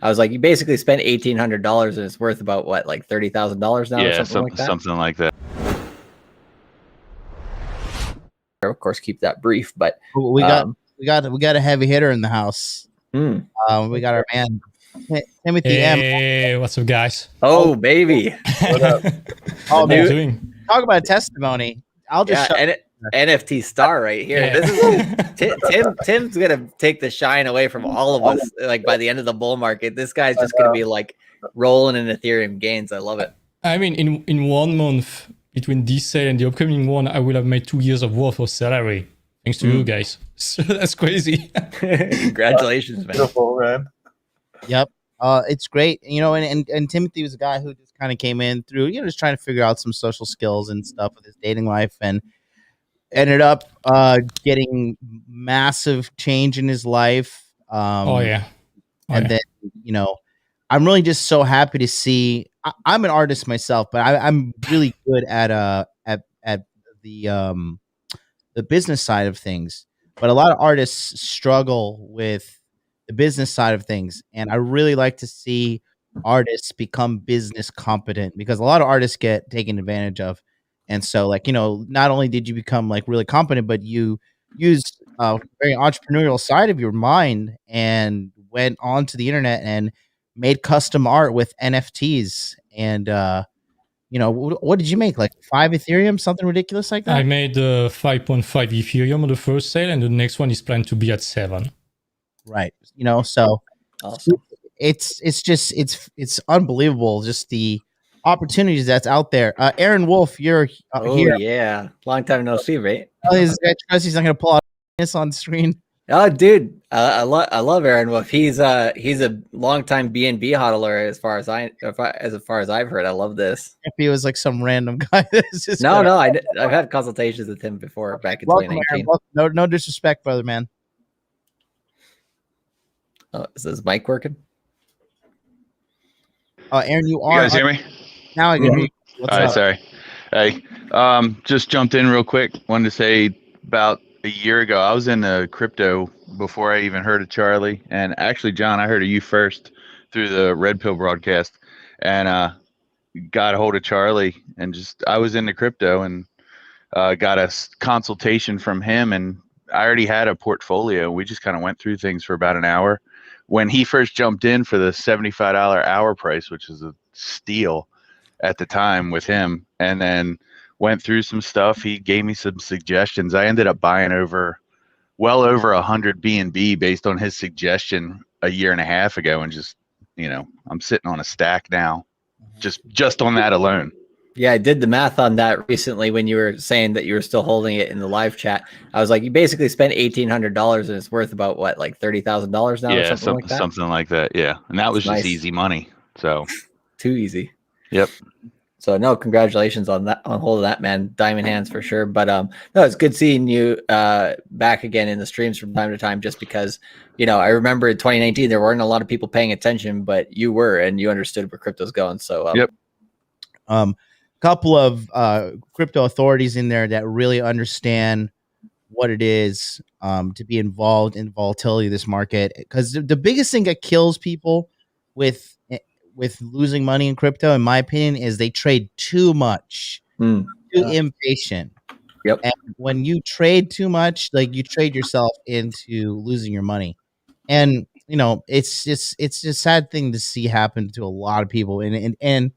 I was like, you basically spent $1,800 and it's worth about what, like $30,000 now or something like that? Something like that. Of course, keep that brief, but we got a heavy hitter in the house. We got our man Timothy M. Hey, what's up, guys? Oh, baby. What up? How are you doing? Talk about a testimony. I'll just NFT star right here. Yeah. This is Tim's gonna take the shine away from all of us. Like by the end of the bull market, this guy's just gonna be like rolling in Ethereum gains. I love it. I mean, in 1 month between this sale and the upcoming one, I will have made 2 years of worth of salary thanks to you guys. So that's crazy. Congratulations, man. Beautiful, man. Yep. It's great. And Timothy was a guy who just kind of came in through, just trying to figure out some social skills and stuff with his dating life, and ended up getting massive change in his life. Then, I'm really just so happy to see. I'm an artist myself, but I'm really good at the business side of things. But a lot of artists struggle with the business side of things, and I really like to see artists become business competent, because a lot of artists get taken advantage of. And so, not only did you become really competent, but you used a very entrepreneurial side of your mind and went onto the internet and made custom art with NFTs. And what did you make? Like 5 Ethereum, something ridiculous like that? I made 5.5 Ethereum on the first sale, and the next one is planned to be at 7. Right. So awesome. It's unbelievable, just the opportunities that's out there. Aaron Wolf, you're here. Yeah, long time no see, right? He's not gonna pull out this on screen. Oh, dude, I love Aaron Wolf. He's a longtime BNB hodler as far as I've heard. I love this. If he was like some random guy, I've had consultations with him before back in 2019. No disrespect, brother, man. Oh, is this mic working? Aaron, you guys hear me? Now I can hear you. All right, sorry. Hey, just jumped in real quick. Wanted to say about a year ago, I was in crypto before I even heard of Charlie. And actually, John, I heard of you first through the Red Pill broadcast, and got a hold of Charlie, and I was into crypto and got a consultation from him, and I already had a portfolio. We just kind of went through things for about an hour. When he first jumped in for the $75 hour price, which is a steal at the time with him, and then went through some stuff. He gave me some suggestions. I ended up buying well over 100 BNB based on his suggestion a year and a half ago, and just, I'm sitting on a stack now, just on that alone. Yeah, I did the math on that recently when you were saying that you were still holding it in the live chat. I was like, you basically spent $1,800 and it's worth about what, like $30,000 now? Yeah, or something like that? Something like that. Yeah, and that was just easy money. So too easy. Yep. So no, congratulations on hold of that, man. Diamond hands for sure. But no, it's good seeing you back again in the streams from time to time, just because, I remember in 2019 there weren't a lot of people paying attention, but you were, and you understood where crypto's going. So yep. Couple of crypto authorities in there that really understand what it is to be involved in the volatility of this market, because the biggest thing that kills people with losing money in crypto, in my opinion, is they trade too much, too impatient. Yep. And when you trade too much, you trade yourself into losing your money, and it's just a sad thing to see happen to a lot of people, and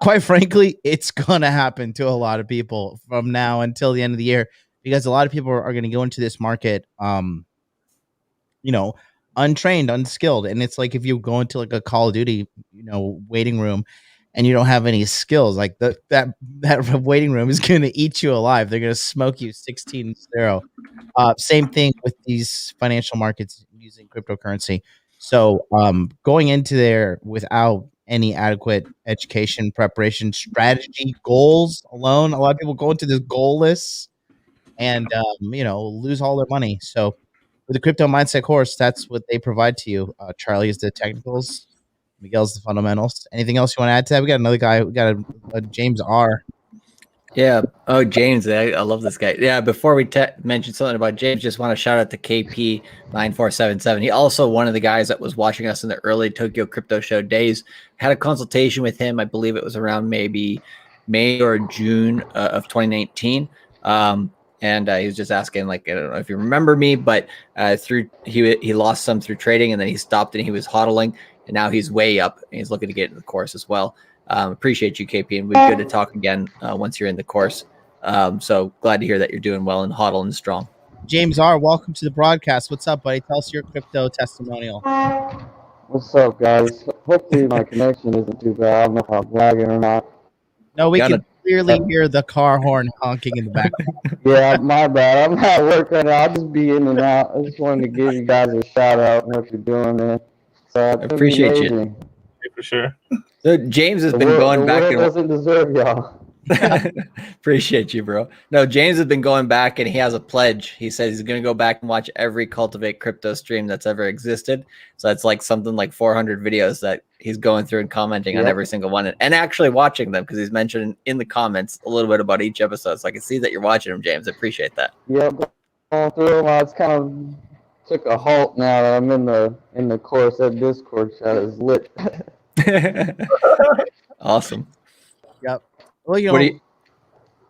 quite frankly, it's going to happen to a lot of people from now until the end of the year, because a lot of people are going to go into this market, untrained, unskilled. And it's like if you go into a Call of Duty, waiting room, and you don't have any skills, that waiting room is going to eat you alive. They're going to smoke you 16-0. Same thing with these financial markets using cryptocurrency. So going into there without any adequate education, preparation, strategy, goals alone. A lot of people go into this goalless and, lose all their money. So with the crypto mindset course, that's what they provide to you. Charlie is the technicals. Miguel's the fundamentals. Anything else you want to add to that? We got another guy. We got a James R. Yeah. Oh, James, I love this guy. Yeah. Before we mention something about James, just want to shout out to KP9477. He also one of the guys that was watching us in the early Tokyo Crypto Show days. Had a consultation with him. I believe it was around maybe May or June of 2019. And he was just asking, like, I don't know if you remember me, but through he lost some through trading, and then he stopped and he was hodling, and now he's way up and he's looking to get into the course as well. Appreciate you, KP, and we'd be good to talk again once you're in the course. So glad to hear that you're doing well and hodl and strong. James R., welcome to the broadcast. What's up, buddy? Tell us your crypto testimonial. What's up, guys? Hopefully my connection isn't too bad. I don't know if I'm lagging or not. No, we can clearly hear the car horn honking in the background. Yeah, my bad. I'm at work right now. I'll just be in and out. I just wanted to give you guys a shout out on what you're doing, man. So I appreciate you. For sure. So James has been going back and doesn't deserve y'all. Appreciate you, bro. No, James has been going back and he has a pledge. He says he's going to go back and watch every Cultivate Crypto stream that's ever existed. So it's like something like 400 videos that he's going through and commenting on every single one and actually watching them, because he's mentioned in the comments a little bit about each episode. So I can see that you're watching them, James. I appreciate that. Yeah, going through them. It's kind of took a halt now that I'm in the course. That Discord chat is lit. Awesome. Yep. Well, you know,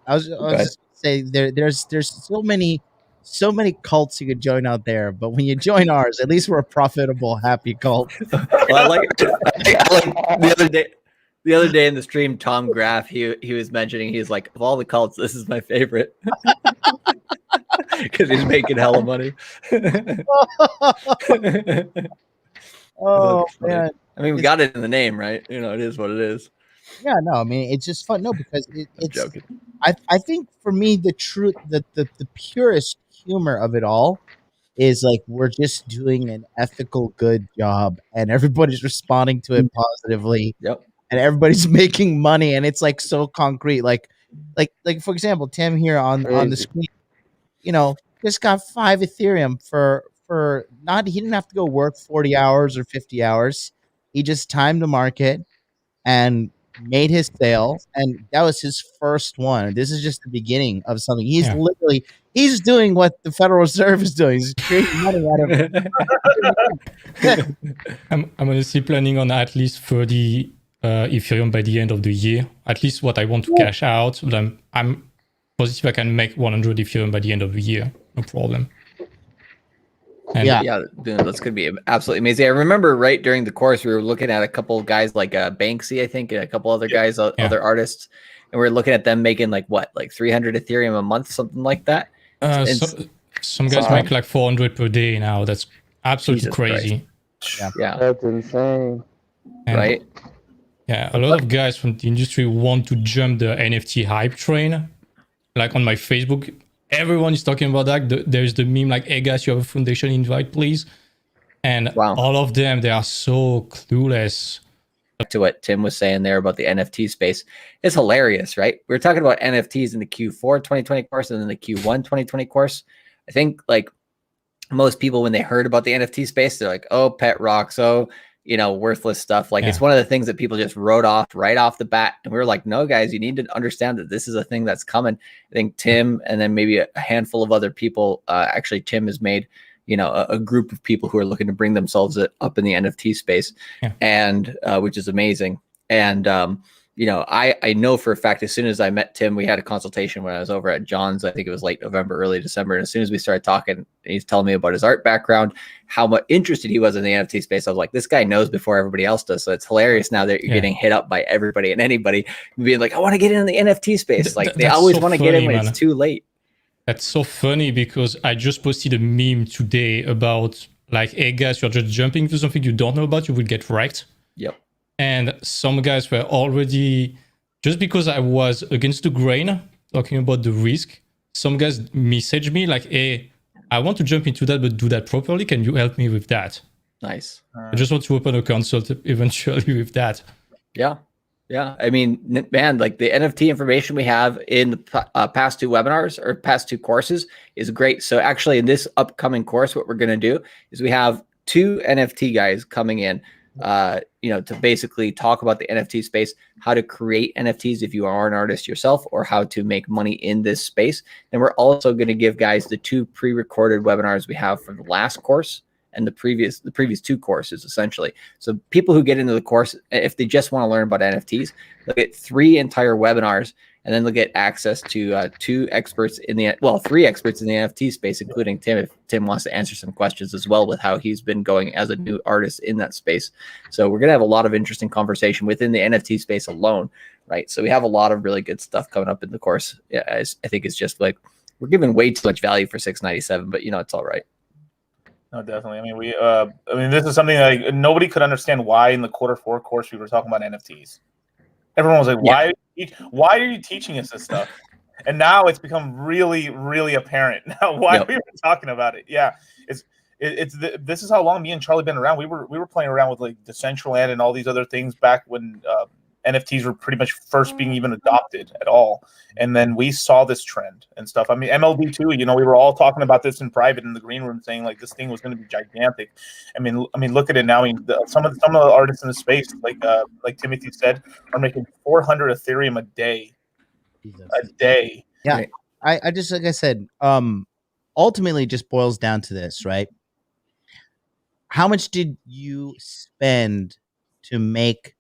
I was just say there's so many cults you could join out there, but when you join ours, at least we're a profitable, happy cult. Well, I like the other day in the stream, Tom Graff, he was mentioning, he's like, of all the cults, this is my favorite. Because he's making hella money. Oh man. I mean, we got it in the name, right? You know, it is what it is. Yeah, no, I mean, it's just fun. No, because it's joking. I think for me, the truth, the purest humor of it all is like we're just doing an ethical, good job, and everybody's responding to it positively. Yep. And everybody's making money, and it's like so concrete. Like for example, Tim here on the screen, you know, just got 5 Ethereum for not. He didn't have to go work 40 hours or 50 hours. He just timed the market and made his sale, and that was his first one. This is just the beginning of something. He's doing what the Federal Reserve is doing. He's creating money out of it. I'm honestly planning on at least 30 Ethereum by the end of the year. At least what I want to cash out. I'm positive I can make 100 Ethereum by the end of the year. No problem. And yeah, that's going to be absolutely amazing. I remember right during the course, we were looking at a couple of guys like Banksy, I think, and a couple other guys, other artists, and we were looking at them making like 300 Ethereum a month, something like that. Some guys make like 400 per day now. That's absolutely Jesus crazy. Yeah, That's insane. right? Yeah, a lot of guys from the industry want to jump the NFT hype train. Like on my Facebook, everyone is talking about that. There's the meme like, hey guys, you have a foundation invite, please. And all of them, they are so clueless. To what Tim was saying there about the NFT space, it's hilarious, right? We were talking about NFTs in the Q4 2020 course and then the Q1 2020 course. I think like most people, when they heard about the NFT space, they're like, oh, pet rocks, oh, you know, worthless stuff. Like it's one of the things that people just wrote off right off the bat. And we were like, no, guys, you need to understand that this is a thing that's coming. I think Tim and then maybe a handful of other people, actually Tim has made, you know, a group of people who are looking to bring themselves up in the NFT space, and which is amazing. And, you know, I know for a fact, as soon as I met Tim, we had a consultation when I was over at John's. I think it was late November, early December. And as soon as we started talking, he's telling me about his art background, how much interested he was in the NFT space. I was like, this guy knows before everybody else does. So it's hilarious now that you're getting hit up by everybody and anybody being like, I want to get in the NFT space. Like they always want to get in when it's too late. That's so funny because I just posted a meme today about like, hey guys, you're just jumping to something you don't know about, you will get wrecked. Yep. And some guys were already, just because I was against the grain, talking about the risk, some guys messaged me like, hey, I want to jump into that, but do that properly. Can you help me with that? Nice. I just want to open a consult eventually with that. Yeah. Yeah. I mean, man, like the NFT information we have in the past 2 webinars or past 2 courses is great. So actually in this upcoming course, what we're going to do is we have 2 NFT guys coming in. to basically talk about the NFT space, how to create NFTs if you are an artist yourself, or how to make money in this space. And we're also going to give guys the 2 pre-recorded webinars we have from the last course and the previous 2 courses, essentially. So people who get into the course, if they just want to learn about NFTs, they'll get 3 entire webinars, and then they'll get access to 3 experts in the NFT space, including Tim, if Tim wants to answer some questions as well with how he's been going as a new artist in that space. So we're going to have a lot of interesting conversation within the NFT space alone, right? So we have a lot of really good stuff coming up in the course. Yeah, I think it's just like we're giving way too much value for $697, but it's all right. No, definitely. I mean, this is something like nobody could understand why in the Q4 course we were talking about NFTs. Everyone was like, why are you teaching us this stuff? And now it's become really, really apparent now why we were talking about it. Yeah, this is how long me and Charlie been around. We were playing around with like Decentraland and all these other things back when NFTs were pretty much first being even adopted at all. And then we saw this trend and stuff. I mean, MLB too, we were all talking about this in private in the green room saying like this thing was going to be gigantic. I mean, look at it now. I mean, some of the artists in the space, like Timothy said, are making 400 Ethereum a day. A day. Yeah. I just, like I said, ultimately it just boils down to this, right? How much did you spend to make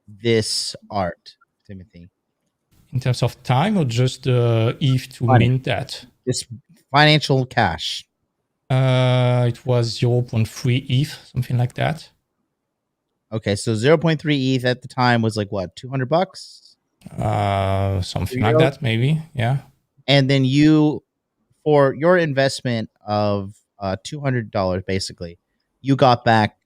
this art, Timothy? In terms of time or just ETH to Money. mint that? This financial cash. It was 0.3 ETH, something like that. Okay, so 0.3 ETH at the time was like what, $200? Something like that, maybe. Yeah. And then you, for your investment of $200, basically, you got back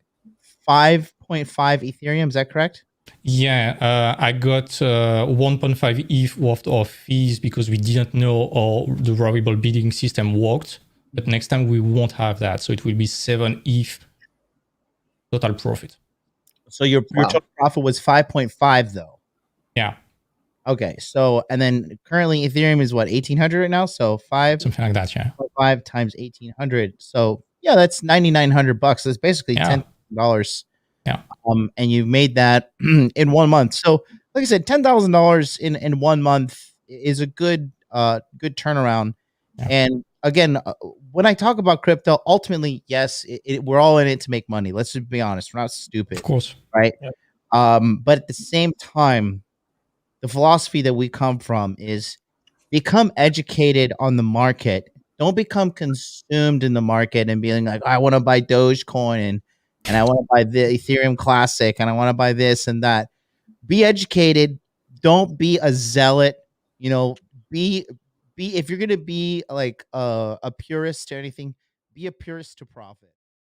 5.5 Ethereum. Is that correct? Yeah, I got 1.5 ETH worth of fees because we didn't know how the variable bidding system worked. But next time we won't have that. So it will be 7 ETH total profit. So your total profit was 5.5 though. Yeah. Okay. So, and then currently Ethereum is what, 1,800 right now? So something like that. Yeah. 5 times 1,800. So yeah, that's $9,900. That's basically $10,000. Yeah. And you've made that in 1 month. So like I said, $10,000 in 1 month is a good turnaround. Yeah. And again, when I talk about crypto, ultimately, yes, we're all in it to make money. Let's just be honest. We're not stupid. Of course. Right. Yep. But at the same time, the philosophy that we come from is become educated on the market. Don't become consumed in the market and being like, I want to buy Dogecoin and I want to buy the Ethereum Classic and I want to buy this and that. Be educated. Don't be a zealot. Be if you're gonna be like a purist or anything, be a purist to profit.